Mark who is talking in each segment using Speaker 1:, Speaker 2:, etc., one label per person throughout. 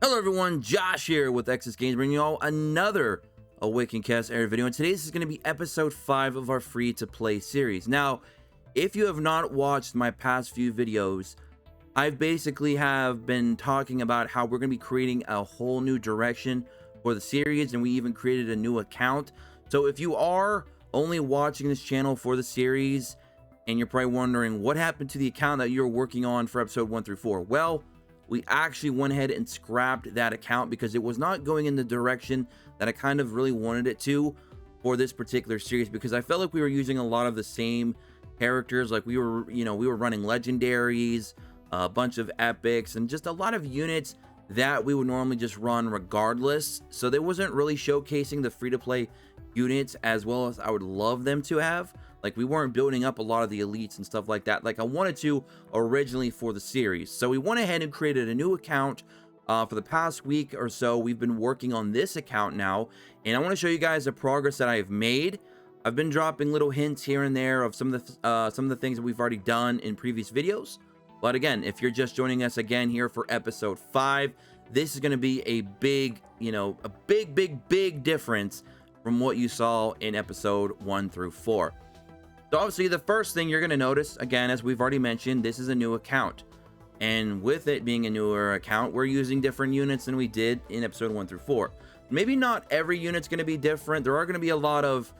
Speaker 1: Hello everyone, Josh here with X's Games, bringing you all another Awaken cast air video, and today's is going to be episode 5 of our free-to-play series. Now, if you have not watched my past few videos, I basically have been talking about how we're going to be creating a whole new direction for the series, and we even created a new account. So if you are only watching this channel for the series, and you're probably wondering what happened to the account that you're working on for episode 1 through 4, well, we actually went ahead and scrapped that account because it was not going in the direction that I kind of really wanted it to for this particular series, because I felt like we were using a lot of the same characters. Like we were running legendaries, a bunch of epics, and just a lot of units that we would normally just run regardless. So they wasn't really showcasing the free-to-play units as well as I would love them to have. Like we weren't building up a lot of the elites and stuff like that like I wanted to originally for the series. So we went ahead and created a new account. For the past week or so, we've been working on this account now, and I want to show you guys the progress that I've made. I've been dropping little hints here and there of some of the things that we've already done in previous videos. But again, if you're just joining us again here for episode 5, this is going to be a big, a big difference from what you saw in episode 1 through 4. So obviously the first thing you're going to notice, again, as we've already mentioned, this is a new account. And with it being a newer account, we're using different units than we did in episode 1 through 4. Maybe not every unit's going to be different. There are going to be a lot of,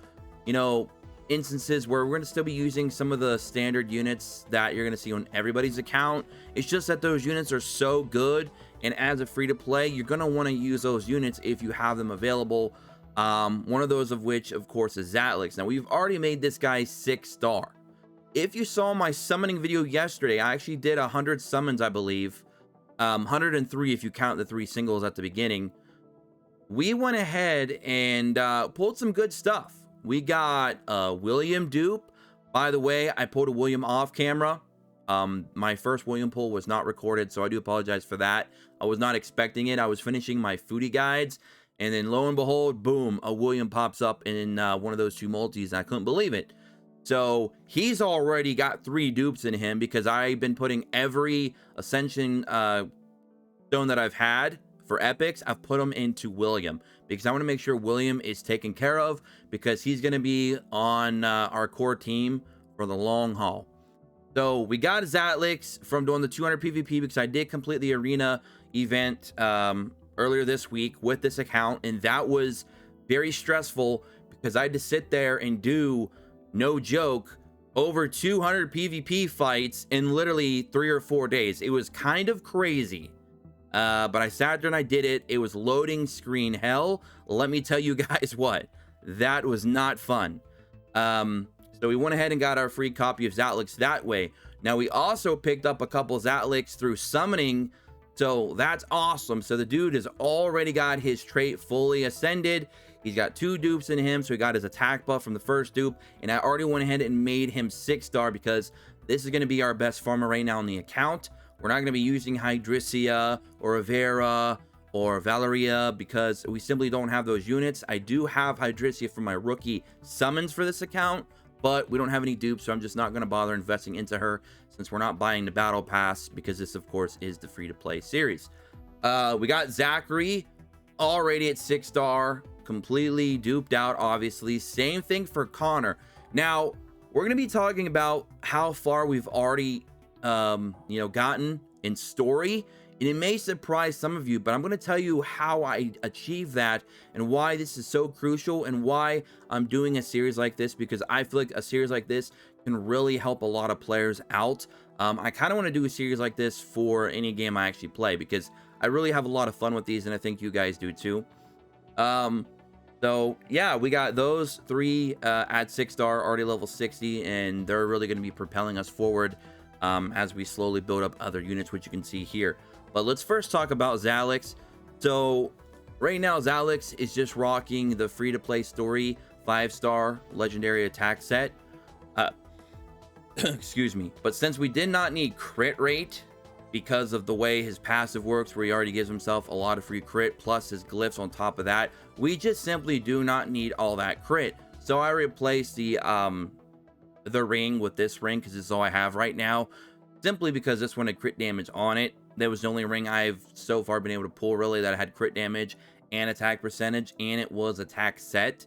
Speaker 1: instances where we're going to still be using some of the standard units that you're going to see on everybody's account. It's just that those units are so good, and as a free-to-play, you're going to want to use those units if you have them available. One of those of which, of course, is Zatlux. Now, we've already made this guy 6-star. If you saw my summoning video yesterday, I actually did 100 summons, I believe. 103 if you count the 3 singles at the beginning. We went ahead and pulled some good stuff. We got William dupe. By the way, I pulled a William off camera. My first William pull was not recorded, so I do apologize for that. I was not expecting it. I was finishing my foodie guides, and then lo and behold, boom, a William pops up in one of those 2 multis, and I couldn't believe it. So he's already got 3 dupes in him because I've been putting every Ascension stone that I've had for epics, I've put them into William because I want to make sure William is taken care of, because he's going to be on our core team for the long haul. So we got Zatlux from doing the 200 PvP because I did complete the arena event earlier this week with this account, and that was very stressful because I had to sit there and do, no joke, over 200 PvP fights in literally 3 or 4 days. It was kind of crazy. But I sat there and I did it. It was loading screen hell. Let me tell you guys what, that was not fun. So we went ahead and got our free copy of Zatlux that way. Now we also picked up a couple Zatlux through summoning, so that's awesome. So the dude has already got his trait fully ascended. He's got 2 dupes in him, so he got his attack buff from the first dupe, and I already went ahead and made him 6-star because this is going to be our best farmer right now on the account. We're not going to be using Hydricia or Avera or Valeria because we simply don't have those units. I do have Hydricia for my rookie summons for this account, but we don't have any dupes, so I'm just not going to bother investing into her since we're not buying the battle pass, because this, of course, is the free-to-play series. We got Zachary already at 6-star, completely duped out, obviously. Same thing for Connor. Now, we're going to be talking about how far we've already gotten in story, and it may surprise some of you, but I'm going to tell you how I achieved that and why this is so crucial and why I'm doing a series like this, because I feel like a series like this can really help a lot of players out. I kind of want to do a series like this for any game I actually play because I really have a lot of fun with these, and I think you guys do too. So yeah, we got those 3 at 6-star, already level 60, and they're really going to be propelling us forward as we slowly build up other units, which you can see here. But let's first talk about Zatlux. So right now, Zatlux is just rocking the free-to-play story 5-star legendary attack set. Excuse me. But since we did not need crit rate because of the way his passive works, where he already gives himself a lot of free crit plus his glyphs on top of that, we just simply do not need all that crit. So I replaced the ring with this ring because this is all I have right now, simply because this one had crit damage on it. That was the only ring I've so far been able to pull really that had crit damage and attack percentage, and it was attack set.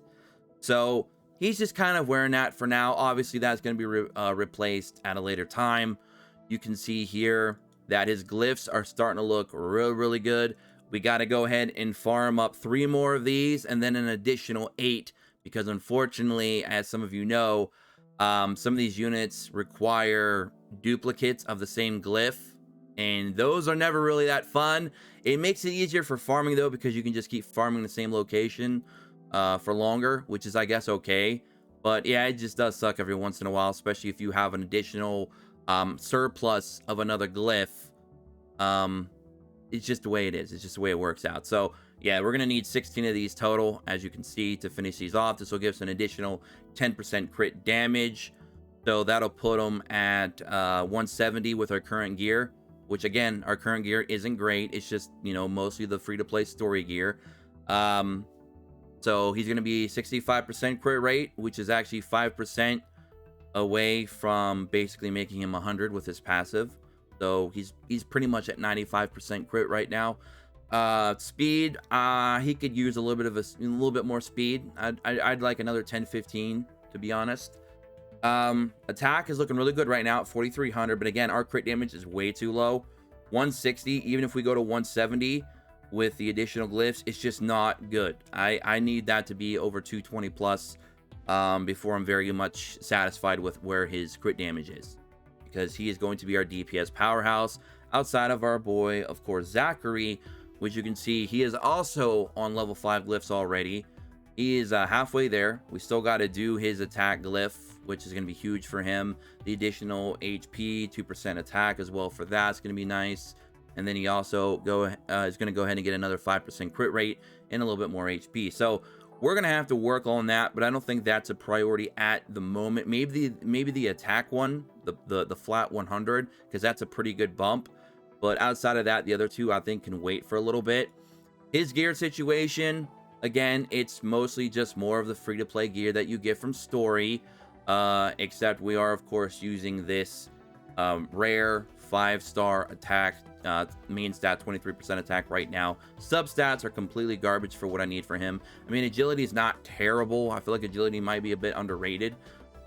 Speaker 1: So he's just kind of wearing that for now. Obviously, that's going to be replaced at a later time. You can see here that his glyphs are starting to look really good. We got to go ahead and farm up 3 more of these and then an additional 8, because unfortunately, as some of you know, some of these units require duplicates of the same glyph, and those are never really that fun. It makes it easier for farming though, because you can just keep farming the same location for longer, which is, I guess, okay. But yeah, it just does suck every once in a while, especially if you have an additional surplus of another glyph. It's just the way it is. It's just the way it works out. So yeah, we're gonna need 16 of these total, as you can see, to finish these off. This will give us an additional 10% crit damage, so that'll put them at 170 with our current gear, which again, our current gear isn't great. It's just, you know, mostly the free-to-play story gear. So he's going to be 65% crit rate, which is actually 5% away from basically making him 100 with his passive. So he's pretty much at 95% crit right now. Speed, he could use a little bit more speed. I'd like another 10-15, to be honest. Attack is looking really good right now at 4,300, but again, our crit damage is way too low. 160, even if we go to 170 with the additional glyphs, it's just not good. I need that to be over 220 plus before I'm very much satisfied with where his crit damage is, because he is going to be our DPS powerhouse outside of our boy, of course, Zachary, which you can see he is also on level 5 glyphs already. He is halfway there. We still got to do his attack glyph, which is going to be huge for him. The additional HP, 2% attack as well for that. It's going to be nice. And then he also is going to go ahead and get another 5% crit rate and a little bit more HP. So we're going to have to work on that, but I don't think that's a priority at the moment. Maybe the attack one, the flat 100, because that's a pretty good bump. But outside of that, the other two I think can wait for a little bit. His gear situation, again, it's mostly just more of the free-to-play gear that you get from story, except we are, of course, using this rare 5-star attack, main stat 23% attack right now. Substats are completely garbage for what I need for him. I mean, agility is not terrible. I feel like agility might be a bit underrated,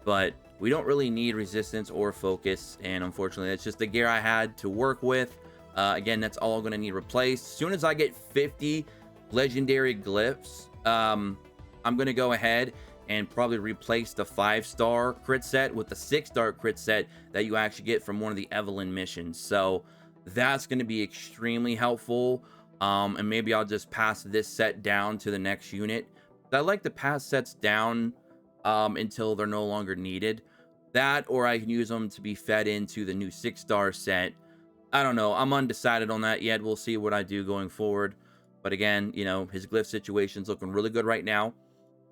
Speaker 1: but we don't really need resistance or focus, and unfortunately, that's just the gear I had to work with. Again, that's all I'm going to need replaced. As soon as I get 50 legendary glyphs, I'm going to go ahead and probably replace the 5-star crit set with the 6-star crit set that you actually get from one of the Evelyn missions. So that's going to be extremely helpful. And maybe I'll just pass this set down to the next unit. I like to pass sets down until they're no longer needed. That, or I can use them to be fed into the new 6-star set. I don't know. I'm undecided on that yet. We'll see what I do going forward. But again, you know, his glyph situation's looking really good right now.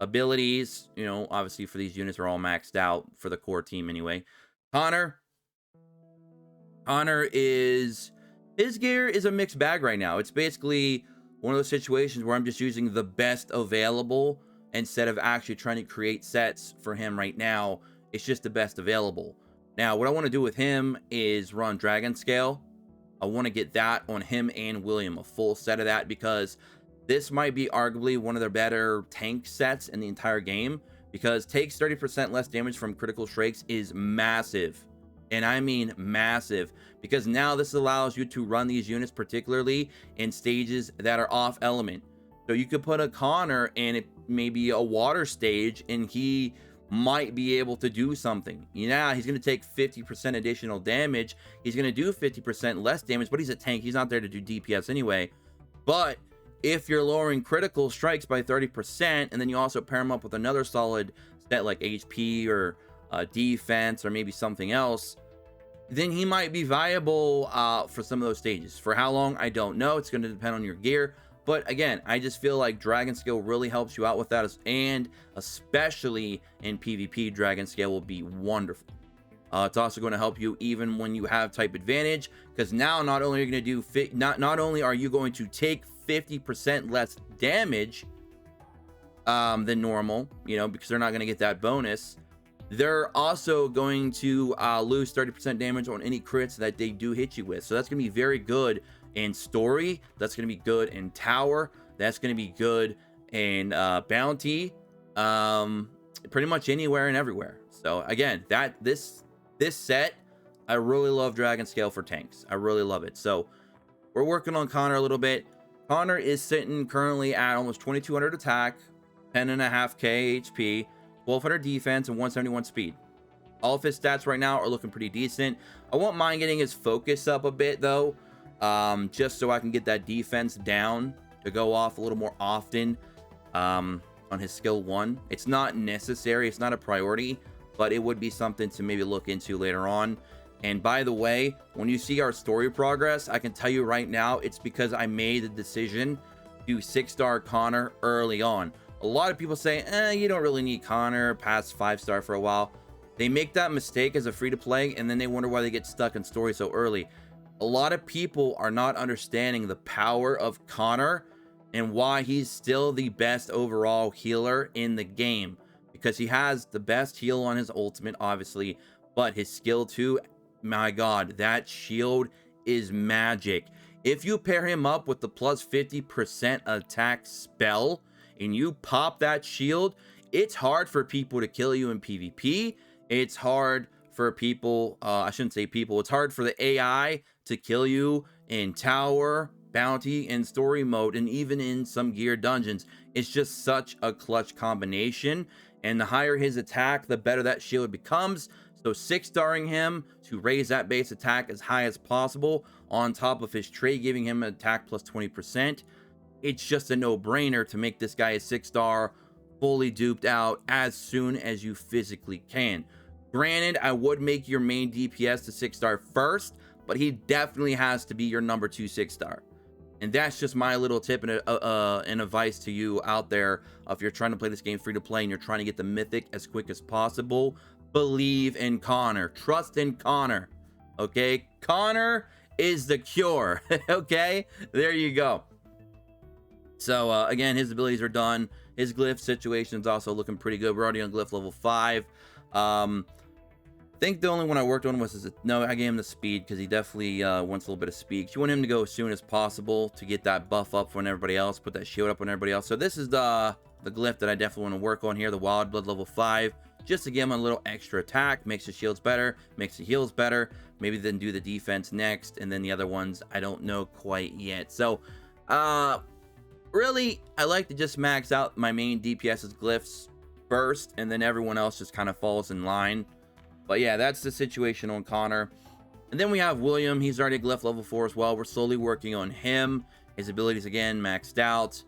Speaker 1: Abilities, you know, obviously for these units are all maxed out for the core team anyway. Connor is, his gear is a mixed bag right now. It's basically one of those situations where I'm just using the best available instead of actually trying to create sets for him right now. It's just the best available. Now, what I want to do with him is run Dragon Scale. I want to get that on him and William, a full set of that, because this might be arguably one of their better tank sets in the entire game, because takes 30% less damage from critical strikes is massive. And I mean massive, because now this allows you to run these units particularly in stages that are off element. So you could put a Connor in it, maybe a water stage, and he might be able to do something. Yeah, he's going to take 50% additional damage. He's going to do 50% less damage, but he's a tank. He's not there to do DPS anyway. But if you're lowering critical strikes by 30%, and then you also pair him up with another solid stat like HP or defense or maybe something else, then he might be viable for some of those stages. For how long, I don't know. It's going to depend on your gear. But again, I just feel like Dragon Scale really helps you out with that, and especially in PvP, Dragon Scale will be wonderful. It's also going to help you even when you have type advantage, because now not only are you going to do not only are you going to take 50% less damage than normal, you know, because they're not going to get that bonus, they're also going to lose 30% damage on any crits that they do hit you with. So that's going to be very good in story. That's going to be good in tower. That's going to be good in bounty. Pretty much anywhere and everywhere. So again, this set, I really love Dragon Scale for tanks. I really love it. So we're working on Connor a little bit. Connor is sitting currently at almost 2200 attack, 10.5k HP, 1200 defense, and 171 speed. All of his stats right now are looking pretty decent. I won't mind getting his focus up a bit though, just so I can get that defense down to go off a little more often on his skill 1. It's not necessary, it's not a priority, but it would be something to maybe look into later on. And by the way, when you see our story progress, I can tell you right now, it's because I made the decision to 6-star Connor early on. A lot of people say, you don't really need Connor past 5-star for a while. They make that mistake as a free-to-play, and then they wonder why they get stuck in story so early. A lot of people are not understanding the power of Connor and why he's still the best overall healer in the game. Because he has the best heal on his ultimate, obviously, but his skill 2, my god, that shield is magic. If you pair him up with the plus 50% attack spell and you pop that shield, it's hard for people to kill you in PvP. It's hard for people, I shouldn't say people, it's hard for the AI to kill you in tower, bounty, and story mode, and even in some gear dungeons. It's just such a clutch combination, and the higher his attack, the better that shield becomes. So 6-starring him to raise that base attack as high as possible, on top of his trade giving him an attack plus 20%. It's just a no-brainer to make this guy a 6-star, fully duped out as soon as you physically can. Granted, I would make your main DPS to 6-star first, but he definitely has to be your number 2 6-star. And that's just my little tip and advice to you out there. If you're trying to play this game free to play and you're trying to get the mythic as quick as possible, believe in Connor. Trust in Connor. Okay? Connor is the cure. Okay? There you go. So, again, his abilities are done. His glyph situation is also looking pretty good. We're already on glyph level 5. I think the only one I worked on was no, I gave him the speed because he definitely wants a little bit of speed. You want him to go as soon as possible to get that buff up on everybody else, put that shield up on everybody else. So this is the glyph that I definitely want to work on here, the Wild Blood level 5, just to give him a little extra attack, makes the shields better, makes the heals better. Maybe then do the defense next, and then the other ones I don't know quite yet. So really, I like to just max out my main DPS's glyphs first, and then everyone else just kind of falls in line. But yeah, that's the situation on Connor. And then we have William. He's already glyph level 4 as well. We're slowly working on him. His abilities, again, maxed out.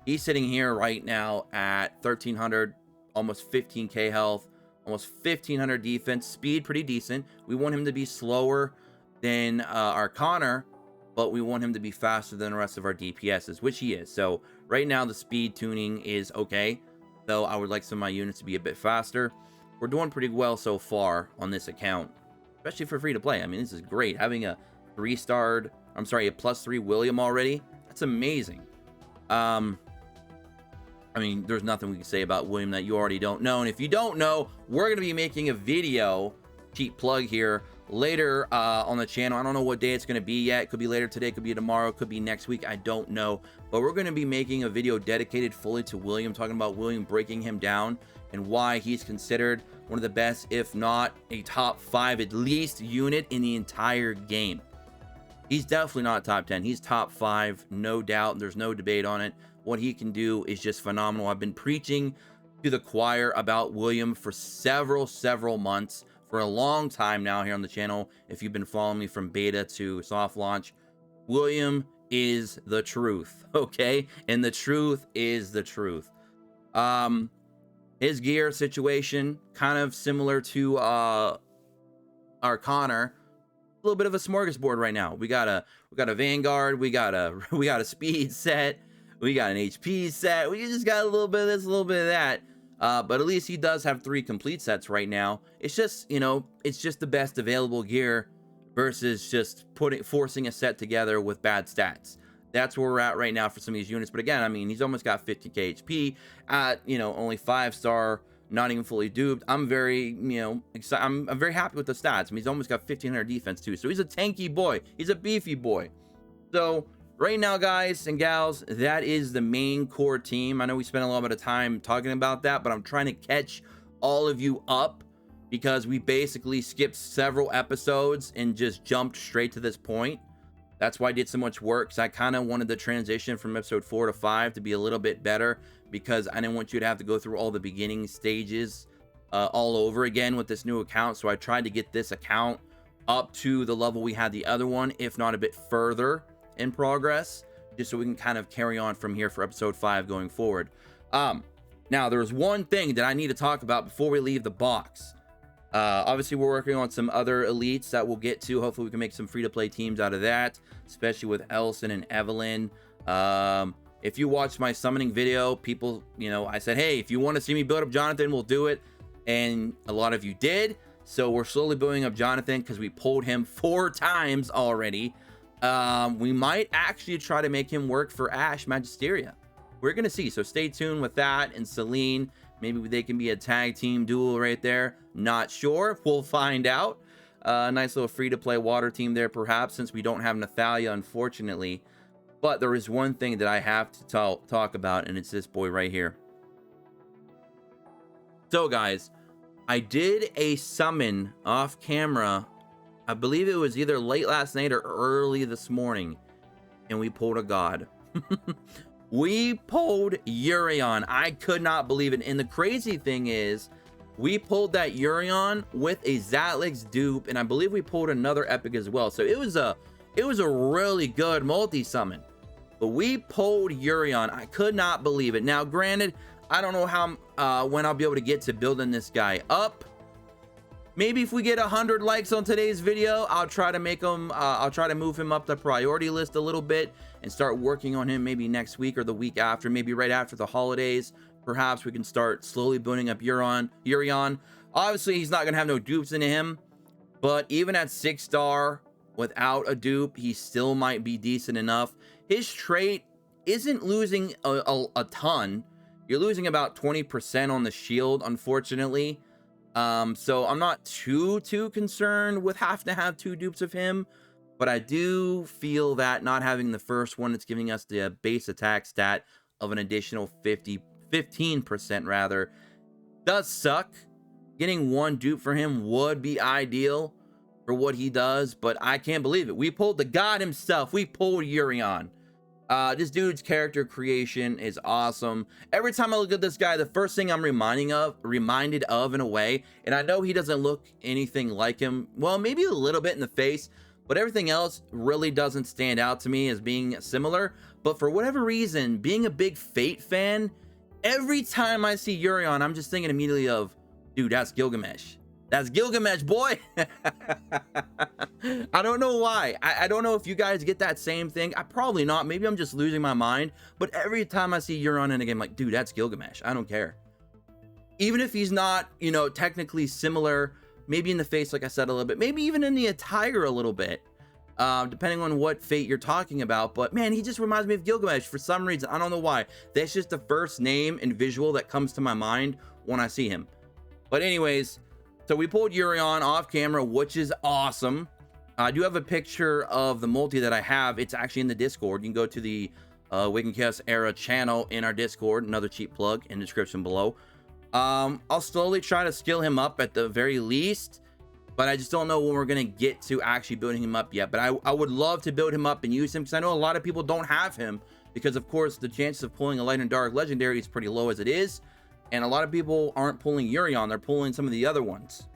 Speaker 1: He's sitting here right now at 1300, almost 15k health, almost 1500 defense. Speed, pretty decent. We want him to be slower than our Connor, but we want him to be faster than the rest of our DPSs, which he is. So right now, the speed tuning is okay, though I would like some of my units to be a bit faster. We're doing pretty well so far on this account, especially for free to play. I mean, this is great. Having a a +3 William already. That's amazing. I mean, there's nothing we can say about William that you already don't know. And if you don't know, we're going to be making a video, cheap plug here, later on the channel. I don't know what day it's going to be yet. It could be later today, could be tomorrow, could be next week. I don't know. But we're going to be making a video dedicated fully to William, talking about William, breaking him down, and why he's considered one of the best, if not a top 5 at least unit in the entire game. He's definitely not top 10. He's top 5, no doubt. There's no debate on it. What he can do is just phenomenal. I've been preaching to the choir about William for several months, for a long time now here on the channel. If you've been following me from beta to soft launch, William is the truth, okay? And the truth is the truth. His gear situation, kind of similar to our Connor. A little bit of a smorgasbord right now. We got a Vanguard, we got a speed set, we got an HP set. We just got a little bit of this, a little bit of that. But at least he does have 3 complete sets right now. It's just, you know, it's just the best available gear versus just forcing a set together with bad stats. That's where we're at right now for some of these units. But again, I mean, he's almost got 50k HP at, you know, only 5-star not even fully duped. I'm very, excited. I'm very happy with the stats. I mean, he's almost got 1500 defense too, so he's a tanky boy. He's a beefy boy. So right now, guys and gals, that is the main core team. I know we spent a little bit of time talking about that, but I'm trying to catch all of you up because we basically skipped several episodes and just jumped straight to this point. That's why I did so much work, because I kind of wanted the transition from episode 4 to 5 to be a little bit better, because I didn't want you to have to go through all the beginning stages all over again with this new account. So I tried to get this account up to the level we had the other one, if not a bit further in progress, just so we can kind of carry on from here for episode 5 going forward. Now there's one thing that I need to talk about before we leave the box. Obviously we're working on some other elites that we'll get to. Hopefully we can make some free-to-play teams out of that, especially with Elson and Evelyn. If you watched my summoning video, people, I said, hey, if you want to see me build up Jonathan, we'll do it, and a lot of you did. So we're slowly building up Jonathan because we pulled him 4 times already. We might actually try to make him work for Ash Magisteria. We're gonna see, so stay tuned with that. And Celine, maybe they can be a tag team duel right there. Not sure, we'll find out. Nice little free-to-play water team there, perhaps, since we don't have Nathalia, unfortunately. But there is one thing that I have to talk about, and it's this boy right here. So guys, I did a summon off camera. I believe it was either late last night or early this morning, and we pulled a god. We pulled Urion. I could not believe it. And the crazy thing is, we pulled that Urion with a Zatlux dupe, and I believe we pulled another epic as well. So it was a really good multi-summon. But we pulled Urion. I could not believe it. Now, granted, I don't know how when I'll be able to get to building this guy up. Maybe if we get 100 likes on today's video, I'll try to make him, I'll try to move him up the priority list a little bit and start working on him maybe next week or the week after, maybe right after the holidays. Perhaps we can start slowly building up Urion. Obviously, he's not going to have no dupes in him, but even at 6-star without a dupe, he still might be decent enough. His trait isn't losing a ton. You're losing about 20% on the shield, unfortunately. So I'm not too concerned with having to have 2 dupes of him, but I do feel that not having the first one, it's giving us the base attack stat of an additional 15% rather, does suck. Getting 1 dupe for him would be ideal for what he does, but I can't believe it. We pulled the god himself. We pulled Urion. This dude's character creation is awesome. Every time I look at this guy, the first thing I'm reminded of in a way, and I know he doesn't look anything like him. Well, maybe a little bit in the face, but everything else really doesn't stand out to me as being similar. But for whatever reason, being a big Fate fan, every time I see Urion, I'm just thinking immediately of, dude, that's Gilgamesh. That's Gilgamesh, boy. I don't know why. I don't know if you guys get that same thing. I probably not. Maybe I'm just losing my mind. But every time I see Urion in a game, I'm like, dude, that's Gilgamesh. I don't care. Even if he's not, technically similar, maybe in the face, like I said, a little bit, maybe even in the attire a little bit, depending on what Fate you're talking about. But man, he just reminds me of Gilgamesh for some reason. I don't know why. That's just the first name and visual that comes to my mind when I see him. But anyways, so we pulled Urion off camera, which is awesome. I do have a picture of the multi that I have. It's actually in the Discord. You can go to the Awaken Chaos Era channel in our Discord. Another cheap plug in the description below. I'll slowly try to skill him up at the very least, but I just don't know when we're going to get to actually building him up yet. But I would love to build him up and use him, because I know a lot of people don't have him, because of course the chances of pulling a light and dark legendary is pretty low as it is. And a lot of people aren't pulling Urion, they're pulling some of the other ones.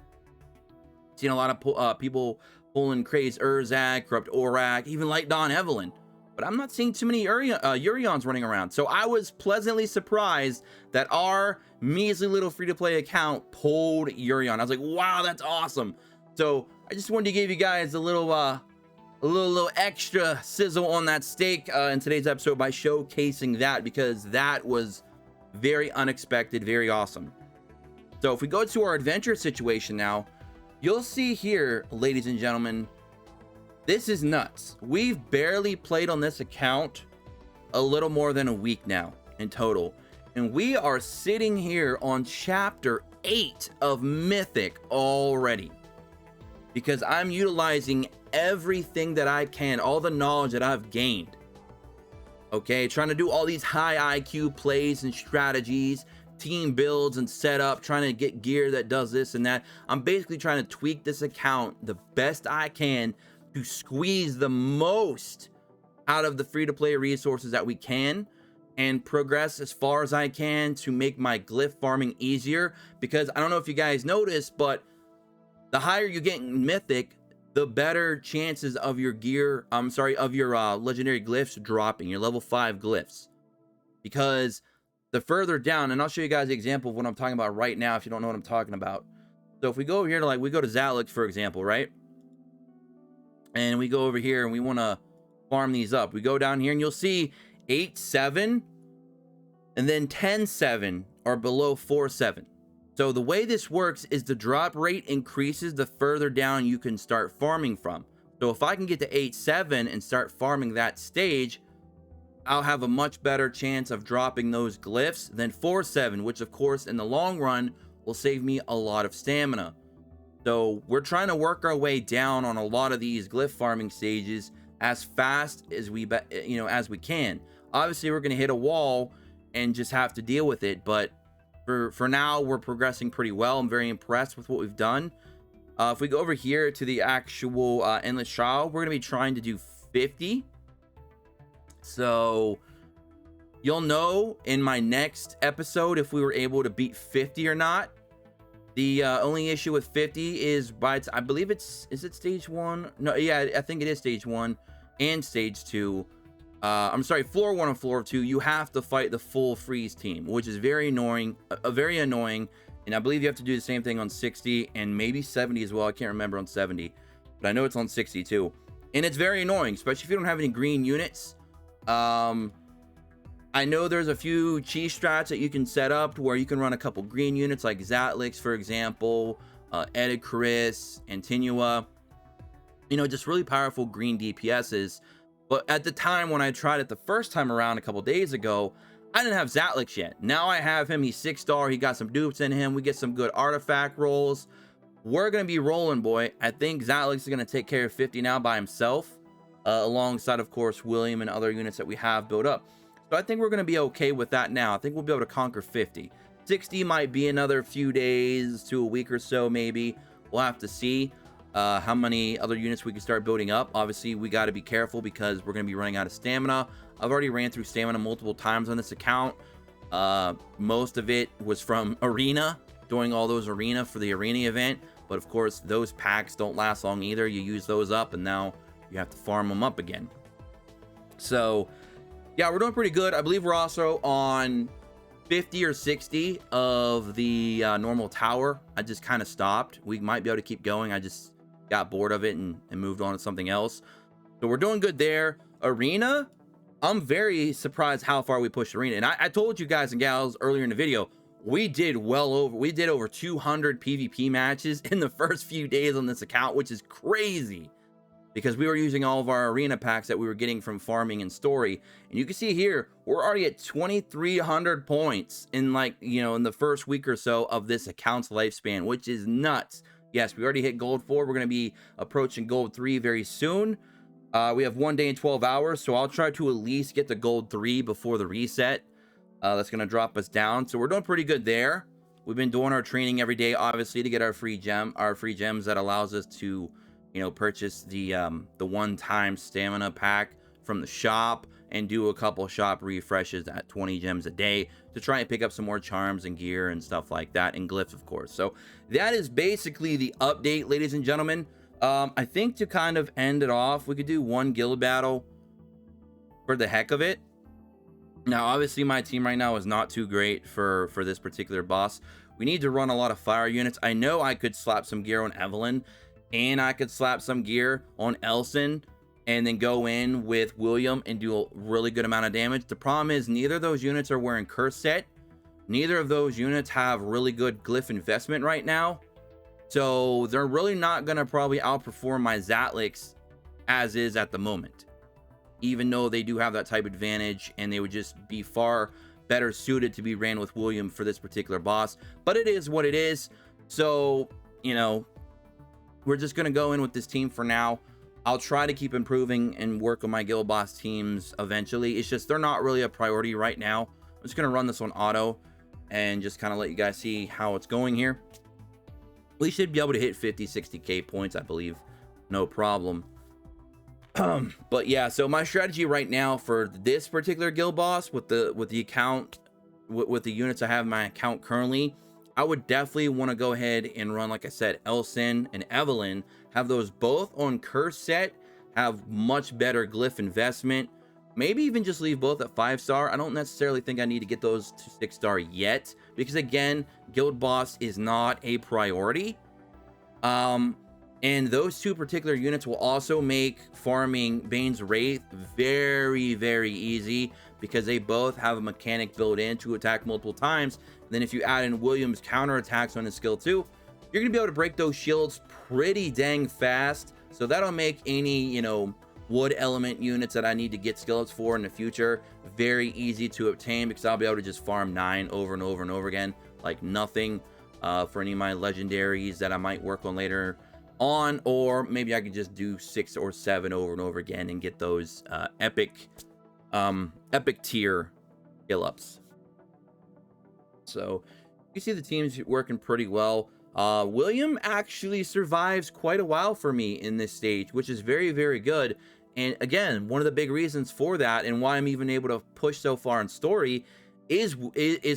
Speaker 1: Seen a lot of people pulling Crazed Urzak, Corrupt Orak, even Light Dawn Evelyn. But I'm not seeing too many Urions running around. So I was pleasantly surprised that our measly little free-to-play account pulled Urion. I was like, wow, that's awesome. So I just wanted to give you guys a little extra sizzle on that steak in today's episode by showcasing that, because that was very unexpected, very awesome. So if we go to our adventure situation now, you'll see here, ladies and gentlemen, this is nuts. We've barely played on this account a little more than a week now in total, And we are sitting here on chapter 8 of Mythic already, because I'm utilizing everything that I can, all the knowledge that I've gained. Okay, trying to do all these high IQ plays and strategies, team builds and setup, trying to get gear that does this and that. I'm basically trying to tweak this account the best I can to squeeze the most out of the free-to-play resources that we can, and progress as far as I can to make my glyph farming easier. Because I don't know if you guys noticed, but the higher you get in Mythic, the better chances of your gear, of your legendary glyphs dropping, your level 5 glyphs. Because the further down, and I'll show you guys an example of what I'm talking about right now if you don't know what I'm talking about. So if we go over here to, like, we go to Zatlux, for example, right? And we go over here and we want to farm these up. We go down here and you'll see 8-7 and then 10-7 are below 4-7. So the way this works is the drop rate increases the further down you can start farming from. So if I can get to 8-7 and start farming that stage, I'll have a much better chance of dropping those glyphs than 4-7, which of course in the long run will save me a lot of stamina. So we're trying to work our way down on a lot of these glyph farming stages as fast as we can. Obviously we're going to hit a wall and just have to deal with it, but for now we're progressing pretty well. I'm very impressed with what we've done. If we go over here to the actual endless trial, we're going to be trying to do 50. So you'll know in my next episode if we were able to beat 50 or not. The only issue with 50 is I believe is it stage 1? No, yeah, I think it is stage 1 and stage 2. I'm sorry, floor 1 and floor 2, you have to fight the full freeze team, which is very annoying, and I believe you have to do the same thing on 60 and maybe 70 as well. I can't remember on 70, but I know it's on 60 too. And it's very annoying, especially if you don't have any green units. I know there's a few cheese strats that you can set up to where you can run a couple green units like Zatlux, for example, Chris, Antinua, just really powerful green DPSs. But at the time when I tried it the first time around a couple days ago, I didn't have Zatlux yet. Now I have him. He's 6-star. He got some dupes in him. We get some good artifact rolls. We're going to be rolling, boy. I think Zatlux is going to take care of 50 now by himself, alongside, of course, William and other units that we have built up. So I think we're going to be okay with that now. I think we'll be able to conquer 50. 60 might be another few days to a week or so, maybe. We'll have to see how many other units we can start building up. Obviously, we got to be careful because we're going to be running out of stamina. I've already ran through stamina multiple times on this account. Most of it was from Arena, doing all those Arena for the Arena event. But of course, those packs don't last long either. You use those up and now you have to farm them up again. So yeah, we're doing pretty good. I believe we're also on 50 or 60 of the normal tower. I just kind of stopped. We might be able to keep going. I just got bored of it and moved on to something else. So we're doing good there. Arena, I'm very surprised how far we pushed Arena. And I told you guys and gals earlier in the video, we did over 200 PvP matches in the first few days on this account, which is crazy, because we were using all of our Arena packs that we were getting from farming and story. And you can see here, we're already at 2,300 points in in the first week or so of this account's lifespan, which is nuts. Yes, we already hit gold 4. We're going to be approaching gold 3 very soon. We have 1 day and 12 hours, so I'll try to at least get the gold 3 before the reset. That's going to drop us down. So we're doing pretty good there. We've been doing our training every day, obviously, to get our free gems that allows us to purchase the one-time stamina pack from the shop and do a couple shop refreshes at 20 gems a day to try and pick up some more charms and gear and stuff like that, and glyphs, of course. So that is basically the update, ladies and gentlemen. I think to kind of end it off, we could do one guild battle for the heck of it. Now, obviously, my team right now is not too great for this particular boss. We need to run a lot of fire units. I know I could slap some gear on Evelyn, and I could slap some gear on Elson, and then go in with William and do a really good amount of damage. The problem is neither of those units are wearing curse set. Neither of those units have really good glyph investment right now. So they're really not going to probably outperform my Zatlux as is at the moment, even though they do have that type advantage, and they would just be far better suited to be ran with William for this particular boss, but it is what it is. So, you know, we're just going to go in with this team for now. I'll try to keep improving and work on my guild boss teams eventually. It's just they're not really a priority right now. I'm just going to run this on auto and just kind of let you guys see how it's going here. We should be able to hit 50, 60k points, I believe. No problem. But yeah, so my strategy right now for this particular guild boss with the account, with the units I have in my account currently, I would definitely want to go ahead and run, like I said, Elson and Evelyn, have those both on curse set, have much better glyph investment, maybe even just leave both at 5-star. I don't necessarily think I need to get those to 6-star yet, because again, guild boss is not a priority. And those two particular units will also make farming Bane's Wraith very, very easy, because they both have a mechanic built in to attack multiple times. And then if you add in William's counter attacks on his skill 2, you're gonna be able to break those shields pretty dang fast. So that'll make any, you know, wood element units that I need to get skill ups for in the future very easy to obtain, because I'll be able to just farm 9 over and over and over again like nothing, for any of my legendaries that I might work on later on. Or maybe I could just do 6 or 7 over and over again and get those epic tier skill ups. So you see the team's working pretty well. William actually survives quite a while for me in this stage, which is very, very good. And again, one of the big reasons for that, and why I'm even able to push so far in story, is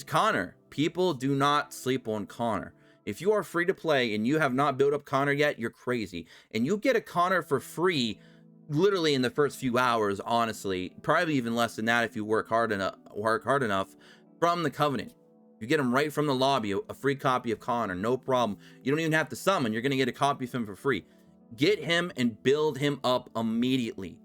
Speaker 1: Connor. People do not sleep on Connor. If you are free to play and you have not built up Connor yet, you're crazy. And you get a Connor for free literally in the first few hours, honestly. Probably even less than that if you work hard enough from the Covenant. You get him right from the lobby, a free copy of Connor, no problem. You don't even have to summon. You're going to get a copy of him for free. Get him and build him up immediately.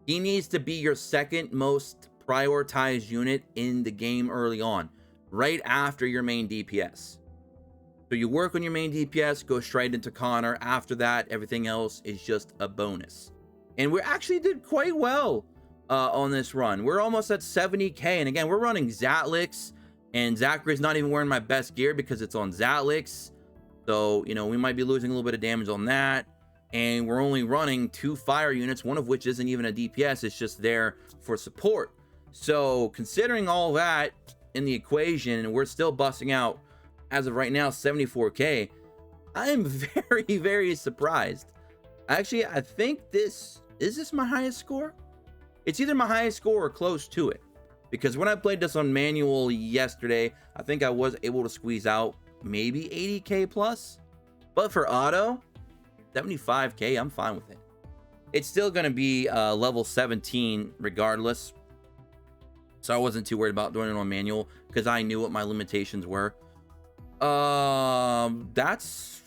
Speaker 1: He needs to be your second most prioritized unit in the game early on, right after your main DPS. So you work on your main DPS, go straight into Connor. After that, everything else is just a bonus. And we actually did quite well on this run. We're almost at 70k. And again, we're running Zatlux. And Zachary's not even wearing my best gear because it's on Zatlux. So, you know, we might be losing a little bit of damage on that. And we're only running 2 fire units, one of which isn't even a DPS. It's just there for support. So, considering all that in the equation, and we're still busting out, as of right now, 74k, I am very, very surprised. Actually, I think is this my highest score? It's either my highest score or close to it. Because when I played this on manual yesterday, I think I was able to squeeze out maybe 80k plus. But for auto, 75k, I'm fine with it. It's still going to be level 17 regardless. So I wasn't too worried about doing it on manual because I knew what my limitations were. That's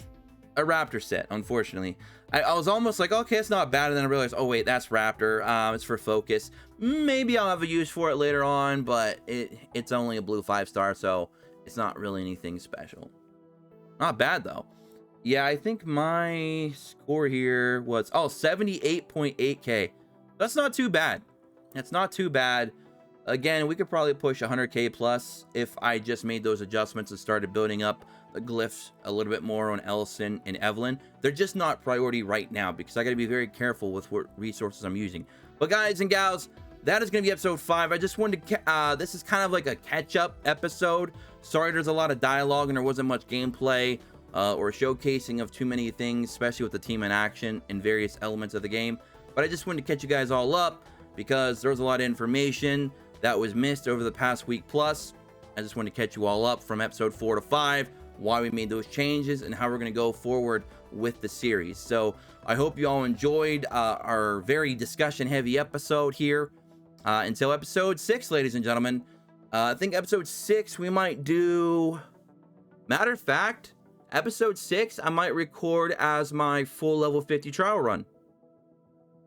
Speaker 1: a Raptor set, unfortunately. I was almost like, okay, it's not bad, and then I realized, oh wait, that's Raptor. It's for focus. Maybe I'll have a use for it later on, but it's only a blue 5-star, so it's not really anything special. Not bad though. Yeah, I think my score here was 78.8k. That's not too bad. That's not too bad. Again, we could probably push 100k plus if I just made those adjustments and started building up the glyphs a little bit more on Ellison and Evelyn. They're just not priority right now because I got to be very careful with what resources I'm using. But guys and gals, that is going to be episode 5. I just wanted to, this is kind of like a catch-up episode. Sorry there's a lot of dialogue and there wasn't much gameplay or showcasing of too many things, especially with the team in action and various elements of the game. But I just wanted to catch you guys all up because there was a lot of information that was missed over the past week plus. I just wanted to catch you all up from episode 4 to 5, why we made those changes and how we're going to go forward with the series. So I hope you all enjoyed our very discussion heavy episode here until episode 6, ladies and gentlemen. I think episode 6 we might do, matter of fact, episode 6 I might record as my full level 50 trial run.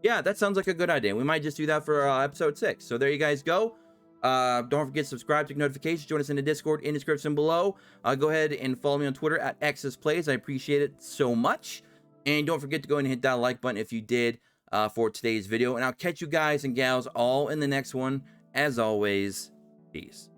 Speaker 1: Yeah, that sounds like a good idea. We might just do that for episode 6. So there you guys go. Don't forget to subscribe, take notifications, join us in the Discord in the description below. Go ahead and follow me on Twitter at XSPlays. I appreciate it so much. And don't forget to go ahead and hit that like button if you did for today's video. And I'll catch you guys and gals all in the next one. As always, peace.